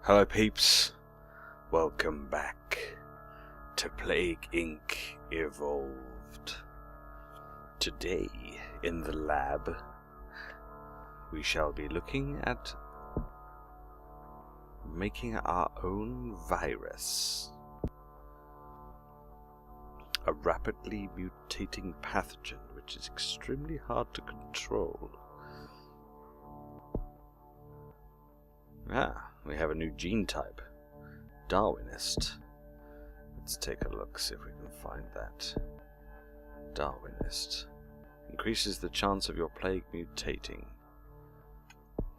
Hello peeps, welcome back to Plague Inc. Evolved. Today, in the lab, we shall be looking at making our own virus. A rapidly mutating pathogen which is extremely hard to control. We have a new gene type, Darwinist. Let's take a look, see if we can find that. Darwinist. Increases the chance of your plague mutating.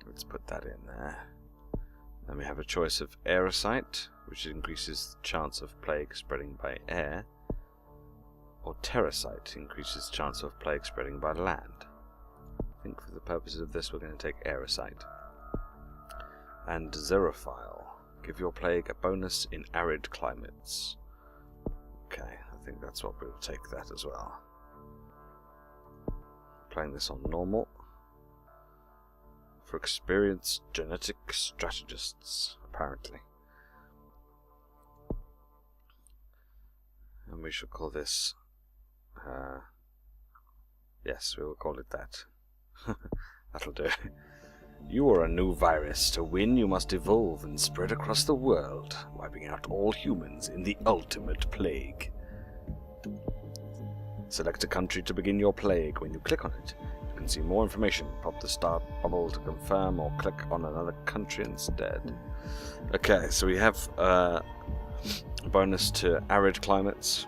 Let's put that in there. Then we have a choice of Aerocyte, which increases the chance of plague spreading by air. Or Terracyte, increases the chance of plague spreading by land. I think for the purposes of this we're going to take Aerocyte. And Xerophile. Give your plague a bonus in arid climates. Okay, I think that's what we'll take that as well. Playing this on normal. For experienced genetic strategists, apparently. And we shall call this... yes, we will call it that. That'll do. You are a new virus. To win, you must evolve and spread across the world, wiping out all humans in the ultimate plague. Select a country to begin your plague. When you click on it, you can see more information. Pop the start bubble to confirm, or click on another country instead. Okay, so we have a bonus to arid climates.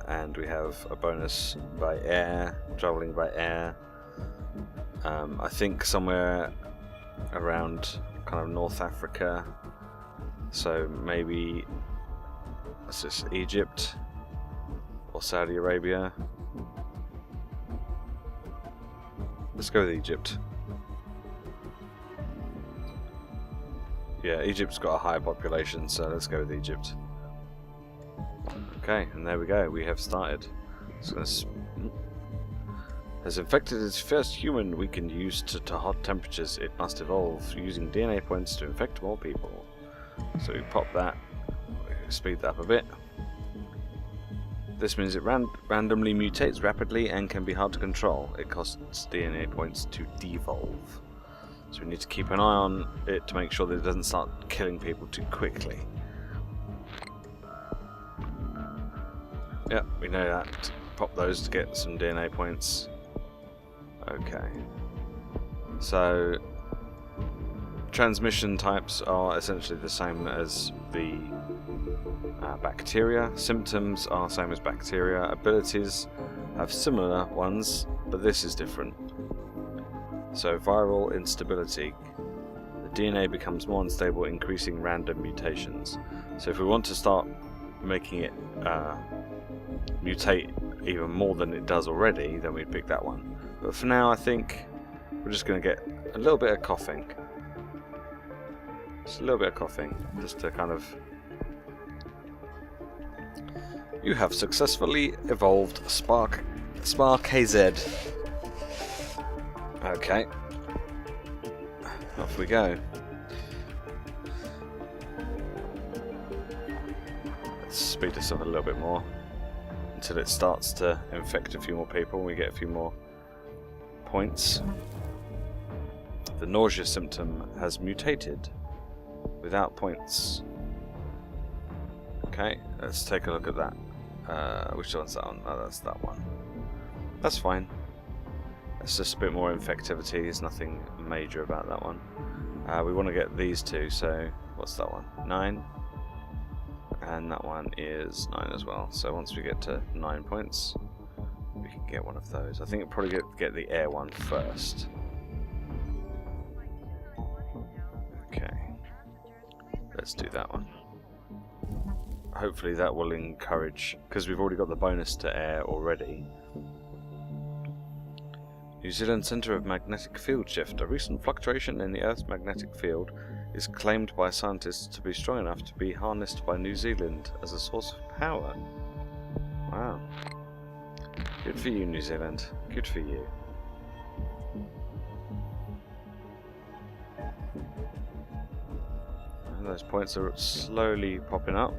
And we have a bonus by air, travelling by air. I think somewhere around kind of North Africa, so maybe what's this, Egypt or Saudi Arabia. Let's go with Egypt. Yeah, Egypt's got a higher population, so let's go with Egypt. Okay, and there we go, we have started. Has infected its first human we can use to hot temperatures. It must evolve using DNA points to infect more people. So we pop that, speed that up a bit. This means it randomly mutates rapidly and can be hard to control. It costs DNA points to devolve. So we need to keep an eye on it to make sure that it doesn't start killing people too quickly. Yep, we know that. Pop those to get some DNA points. Okay, so transmission types are essentially the same as the bacteria. Symptoms are same as bacteria. Abilities have similar ones, but this is different. So viral instability. The DNA becomes more unstable, increasing random mutations. So if we want to start making it mutate even more than it does already, then we'd pick that one. But for now, I think we're just going to get a little bit of coughing. Just a little bit of coughing, just to kind of... You have successfully evolved Spark KZ. Okay. Off we go. Let's speed this up a little bit more until it starts to infect a few more people and we get a few more points. The nausea symptom has mutated without points. Okay, let's take a look at that. Which one's that one? Oh, that's that one. That's fine. It's just a bit more infectivity. There's nothing major about that one. We want to get these two, so what's that one? 9. And that one is 9 as well. So once we get to 9 points, we can get one of those. I think it'll probably get the air one first. Okay. Let's do that one. Hopefully that will encourage, because we've already got the bonus to air already. New Zealand Centre of Magnetic Field Shift. A recent fluctuation in the Earth's magnetic field is claimed by scientists to be strong enough to be harnessed by New Zealand as a source of power. Wow. Good for you, New Zealand. Good for you. And those points are slowly popping up.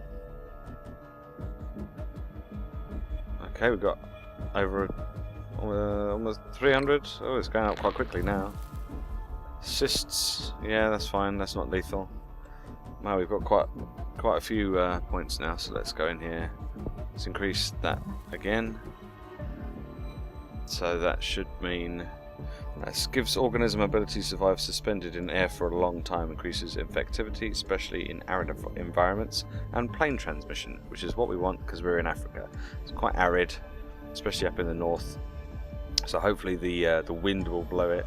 Okay, we've got over almost 300. Oh, it's going up quite quickly now. Cysts, yeah, that's fine. That's not lethal. Wow, we've got quite a few points now. So let's go in here. Let's increase that again. So that should mean this gives organism ability to survive suspended in air for a long time, increases infectivity, especially in arid environments, and plane transmission, which is what we want because we're in Africa. It's quite arid, especially up in the north. So hopefully the wind will blow it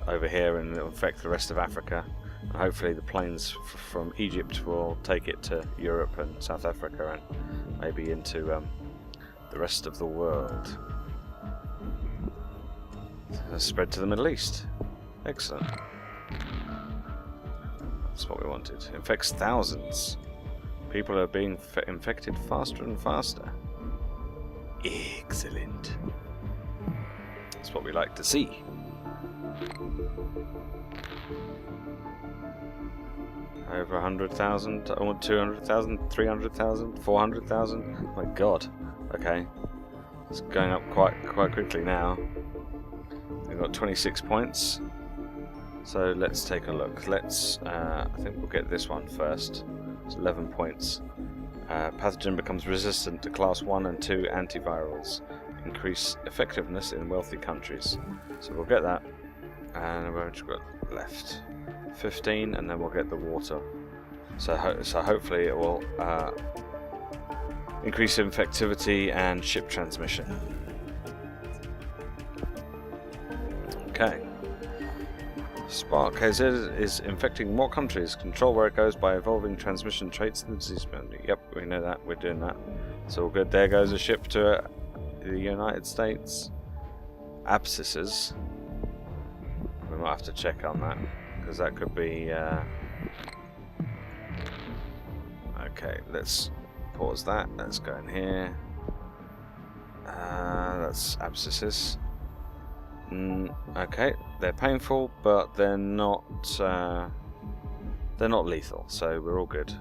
over here and it'll affect the rest of Africa. And hopefully the planes from Egypt will take it to Europe and South Africa and maybe into the rest of the world. Spread to the Middle East. Excellent. That's what we wanted. Infects thousands. People are being infected faster and faster. Excellent. That's what we like to see. Over 100,000, 200,000, 300,000, 400,000. Oh my god. Okay. It's going up quite quickly now. We've got 26 points, so let's take a look. Let's, I think we'll get this one first. It's 11 points. Pathogen becomes resistant to class 1 and 2 antivirals. Increase effectiveness in wealthy countries. So we'll get that. And we've got left 15, and then we'll get the water. So hopefully it will increase infectivity and ship transmission. Okay. Spark KZ is infecting more countries. Control where it goes by evolving transmission traits in the disease boundary. Yep, we know that. We're doing that. It's all good. There goes a ship to the United States. Abscesses. We might have to check on that because that could be. Okay, let's pause that. Let's go in here. That's abscesses. Okay, they're painful, but they're not lethal, so we're all good.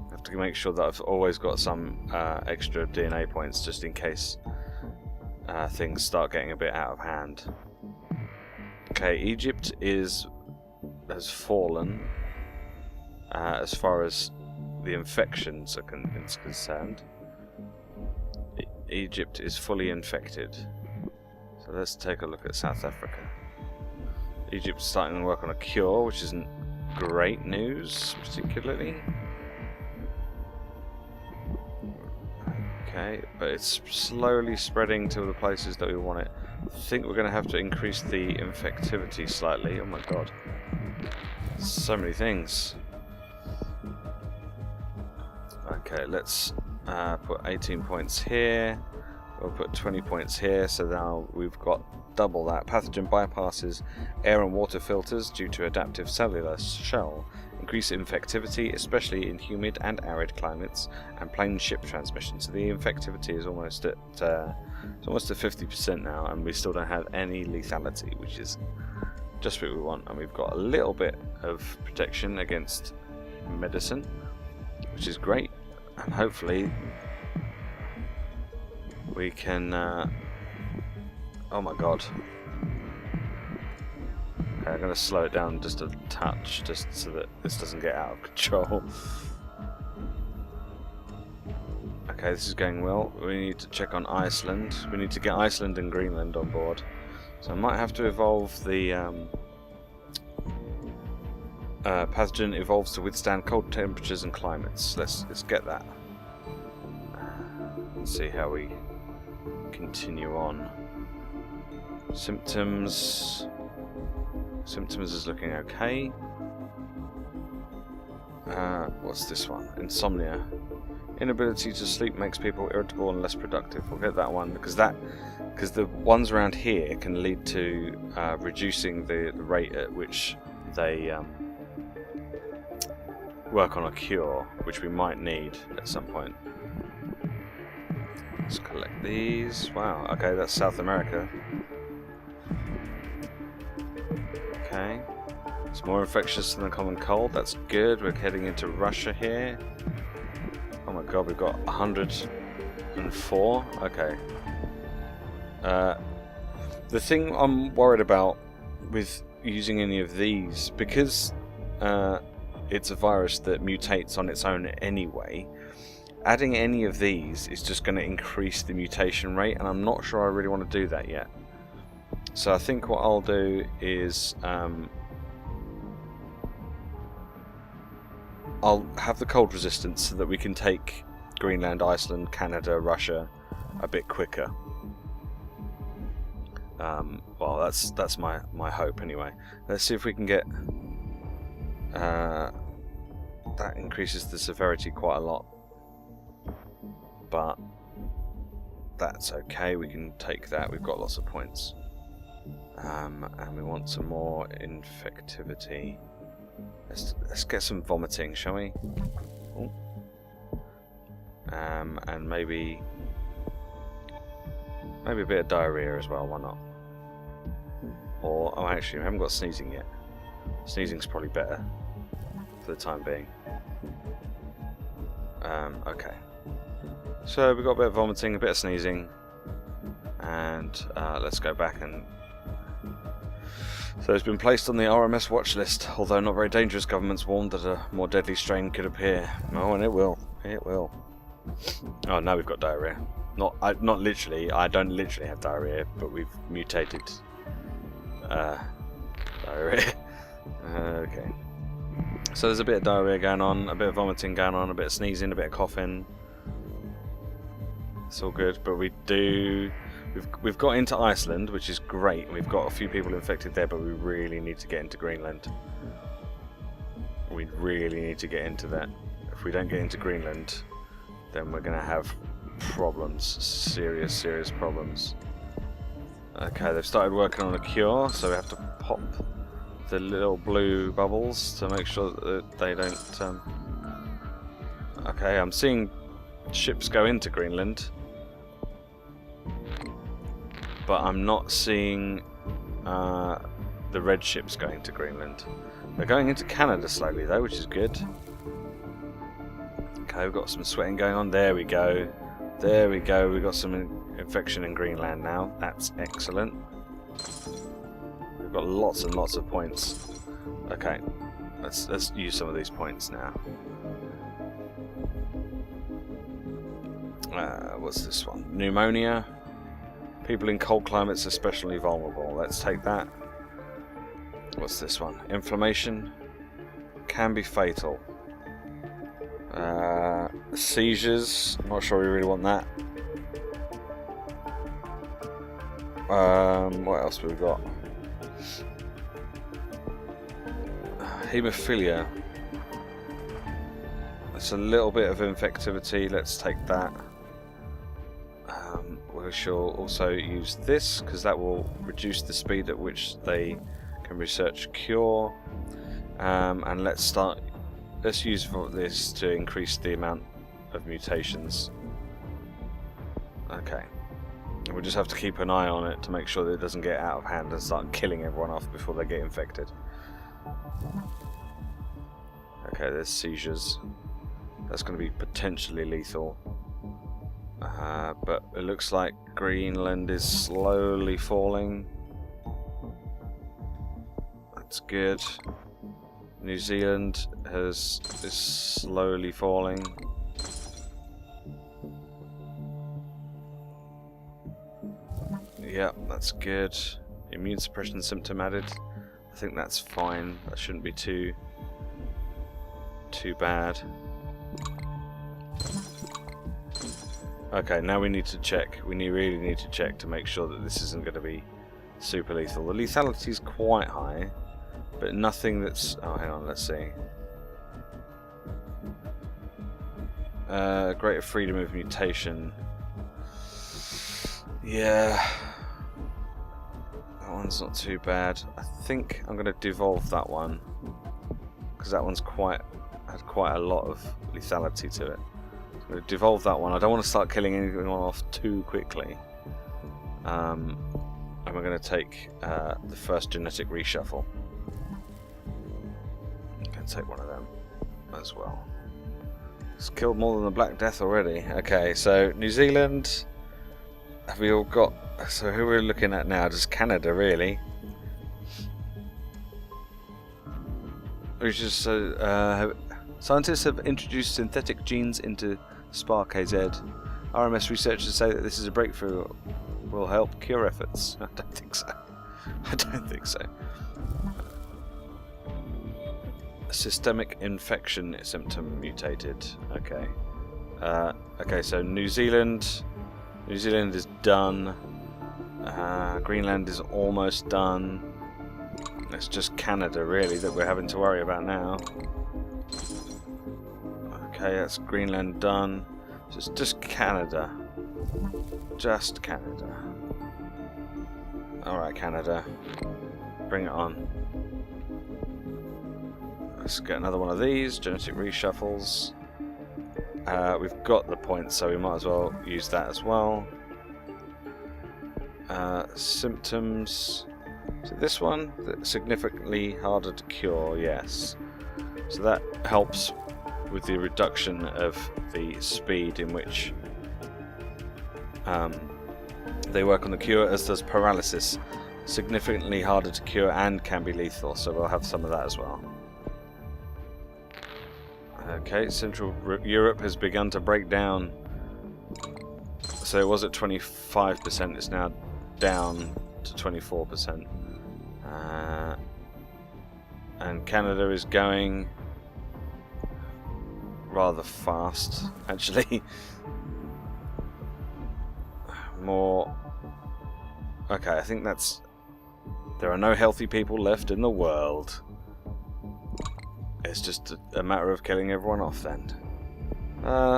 I have to make sure that I've always got some extra DNA points just in case things start getting a bit out of hand. Okay, Egypt has fallen as far as the infections are concerned. Egypt is fully infected. So let's take a look at South Africa. Egypt's starting to work on a cure, which isn't great news, particularly. Okay, but it's slowly spreading to the places that we want it. I think we're going to have to increase the infectivity slightly. Oh my god. So many things. Okay, let's put 18 points here. We'll put 20 points here, so now we've got double that. Pathogen bypasses air and water filters due to adaptive cellular shell. Increase infectivity, especially in humid and arid climates, and plane ship transmission. So the infectivity is almost at 50% now, and we still don't have any lethality, which is just what we want. And we've got a little bit of protection against medicine, which is great, and hopefully we can. Oh my god. Okay, I'm going to slow it down just a touch, just so that this doesn't get out of control. Okay, this is going well. We need to check on Iceland. We need to get Iceland and Greenland on board. So I might have to evolve the pathogen evolves to withstand cold temperatures and climates. Let's get that. Let's see how we continue on. Symptoms is looking okay. What's this one? Insomnia. Inability to sleep makes people irritable and less productive. We'll get that one because the ones around here can lead to reducing the rate at which they work on a cure, which we might need at some point. Let's collect these. Wow, okay, that's South America. Okay. It's more infectious than the common cold. That's good. We're heading into Russia here. Oh my god, we've got 104. Okay. The thing I'm worried about with using any of these, because it's a virus that mutates on its own anyway, adding any of these is just going to increase the mutation rate, and I'm not sure I really want to do that yet. So I think what I'll do is I'll have the cold resistance so that we can take Greenland, Iceland, Canada, Russia a bit quicker. Well, that's my hope anyway. Let's see if we can get that increases the severity quite a lot, but that's okay. We can take that. We've got lots of points, and we want some more infectivity. Let's get some vomiting, shall we? Ooh. And maybe a bit of diarrhea as well. Why not? Or oh, actually, we haven't got sneezing yet. Sneezing's probably better for the time being. Okay. So we've got a bit of vomiting, a bit of sneezing, and let's go back and. So it's been placed on the RMS watch list, although not very dangerous. Governments warned that a more deadly strain could appear. Oh, and it will. It will. Oh, now we've got diarrhea. Not literally. I don't literally have diarrhea, but we've mutated diarrhea. Okay. So there's a bit of diarrhea going on, a bit of vomiting going on, a bit of sneezing, a bit of coughing. It's all good, but we've got into Iceland, which is great. We've got a few people infected there, but we really need to get into Greenland. We really need to get into that. If we don't get into Greenland, then we're going to have problems. Serious problems. Okay, they've started working on a cure, so we have to pop the little blue bubbles to make sure that they don't... Okay, I'm seeing ships go into Greenland, but I'm not seeing the red ships going to Greenland. They're going into Canada slowly though, which is good. Okay, we've got some sweating going on. There we go. There we go. We've got some infection in Greenland now. That's excellent. We've got lots and lots of points. Okay, let's use some of these points now. What's this one? Pneumonia. People in cold climates are especially vulnerable. Let's take that. What's this one? Inflammation. Can be fatal. Seizures. Not sure we really want that. What else have we got? Haemophilia. That's a little bit of infectivity. Let's take that. We shall also use this because that will reduce the speed at which they can research a cure. And let's use this to increase the amount of mutations. Okay. We'll just have to keep an eye on it to make sure that it doesn't get out of hand and start killing everyone off before they get infected. Okay, there's seizures. That's going to be potentially lethal. But it looks like Greenland is slowly falling. That's good. New Zealand is slowly falling. Yeah, that's good. Immune suppression symptom added. I think that's fine. That shouldn't be too bad. Okay, now we need to check. We really need to check to make sure that this isn't going to be super lethal. The lethality is quite high, but nothing that's... Oh, hang on, let's see. Greater freedom of mutation. Yeah. That one's not too bad. I think I'm going to devolve that one, because that one's had quite a lot of lethality to it. I'm going to devolve that one. I don't want to start killing anyone off too quickly. And we're going to take the first genetic reshuffle. take one of them as well. It's killed more than the Black Death already. Okay, so New Zealand. Have we all got... So who we're looking at now? Just Canada, really. Which is so... scientists have introduced synthetic genes into Spark-AZ. RMS researchers say that this is a breakthrough will help cure efforts. I don't think so. I don't think so. Systemic infection symptom mutated. Okay. Okay, so New Zealand is done. Greenland is almost done. It's just Canada, really, that we're having to worry about now. Okay, that's Greenland done. So it's just Canada. Just Canada. Alright, Canada. Bring it on. Let's get another one of these. Genetic reshuffles. We've got the points, so we might as well use that as well. Symptoms. So this one, significantly harder to cure, yes. So that helps with the reduction of the speed in which they work on the cure, as does paralysis. Significantly harder to cure and can be lethal, so we'll have some of that as well. Okay, Central Europe has begun to break down. So it was at 25%, it's now down to 24%. And Canada is going rather fast, actually. More... Okay, I think that's... There are no healthy people left in the world. It's just a matter of killing everyone off then.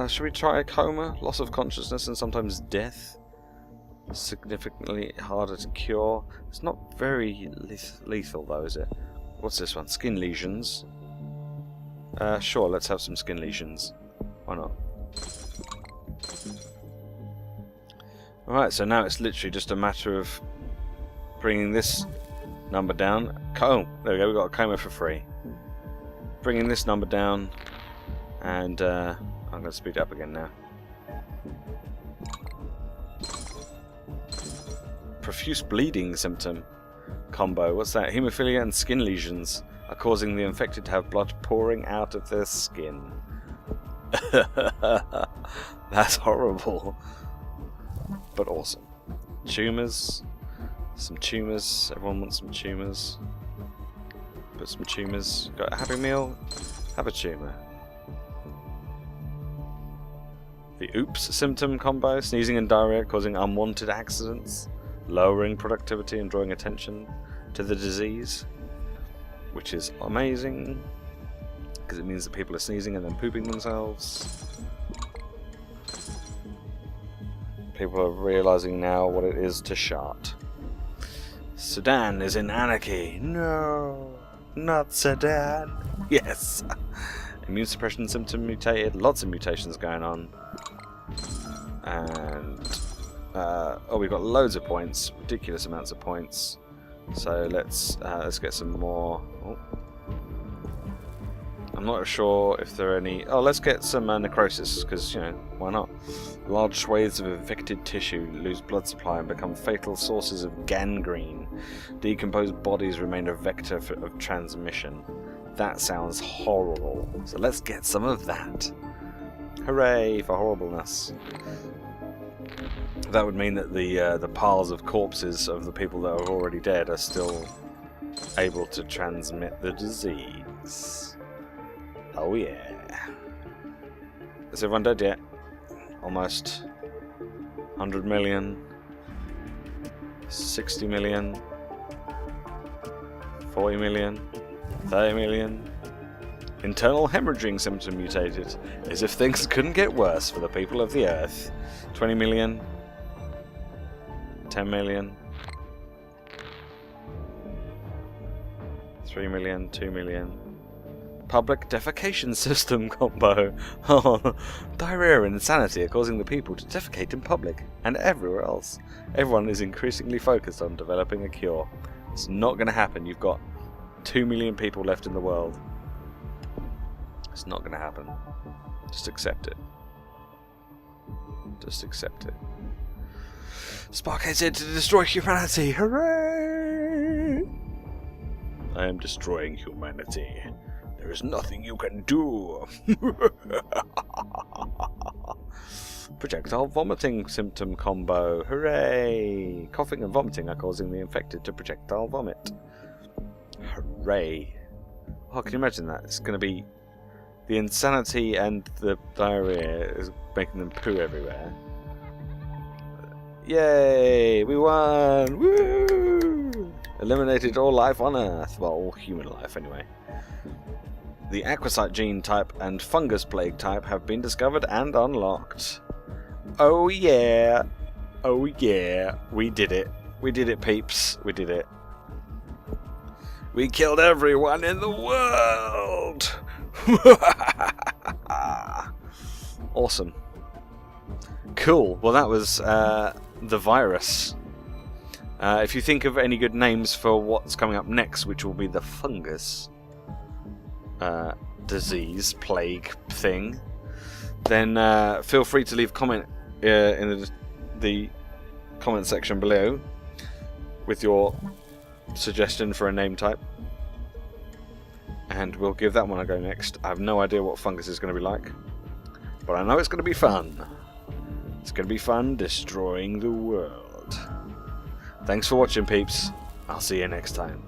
Should we try a coma? Loss of consciousness and sometimes death? Significantly harder to cure. It's not very lethal though, is it? What's this one? Skin lesions. Sure, let's have some skin lesions. Why not? Alright, so now it's literally just a matter of bringing this number down. Oh, there we go, we got a coma for free. Bringing this number down, and I'm going to speed it up again now. Profuse bleeding symptom combo. What's that? Haemophilia and skin lesions are causing the infected to have blood pouring out of their skin. That's horrible, but awesome. Tumours. Some tumours. Everyone wants some tumours. Put some tumours. Got a Happy Meal? Have a tumour. The oops symptom combo. Sneezing and diarrhea causing unwanted accidents. Lowering productivity and drawing attention to the disease. Which is amazing. Because it means that people are sneezing and then pooping themselves. People are realising now what it is to shart. Sudan is in anarchy. No, not Sudan. Yes. Immune suppression symptom mutated. Lots of mutations going on. And oh, we've got loads of points, ridiculous amounts of points. So let's get some more. Oh. I'm not sure if there are any. Oh, let's get some necrosis, because, you know, why not? Large swathes of infected tissue lose blood supply and become fatal sources of gangrene. Decomposed bodies remain a vector of transmission. That sounds horrible. So let's get some of that. Hooray for horribleness. That would mean that the piles of corpses of the people that are already dead are still able to transmit the disease. Oh yeah. Is everyone dead yet? Almost. 100 million. 60 million. 40 million. 30 million. Internal hemorrhaging symptom mutated. As if things couldn't get worse for the people of the Earth. 20 million. 10 million. 3 million. 2 million. Public defecation system combo. Oh, diarrhea and insanity are causing the people to defecate in public and everywhere else. Everyone is increasingly focused on developing a cure. It's not going to happen. You've got 2 million people left in the world. It's not going to happen. Just accept it. Just accept it. Sparkhead's here to destroy humanity! Hooray! I am destroying humanity. There is nothing you can do. Projectile vomiting symptom combo. Hooray! Coughing and vomiting are causing the infected to projectile vomit. Hooray! Oh, can you imagine that? It's going to be the insanity and the diarrhea is making them poo everywhere. Yay! We won! Woo! Eliminated all life on Earth. Well, all human life anyway. The aquasite gene type and fungus plague type have been discovered and unlocked. Oh yeah! Oh yeah! We did it. We did it, peeps. We did it. We killed everyone in the world! Awesome. Cool. Well, that was the virus. If you think of any good names for what's coming up next, which will be the fungus disease, plague thing, then feel free to leave a comment in the comment section below with your suggestion for a name type, and we'll give that one a go next. I have no idea what fungus is going to be like, but I know it's going to be fun. It's going to be fun destroying the world. Thanks for watching, peeps. I'll see you next time.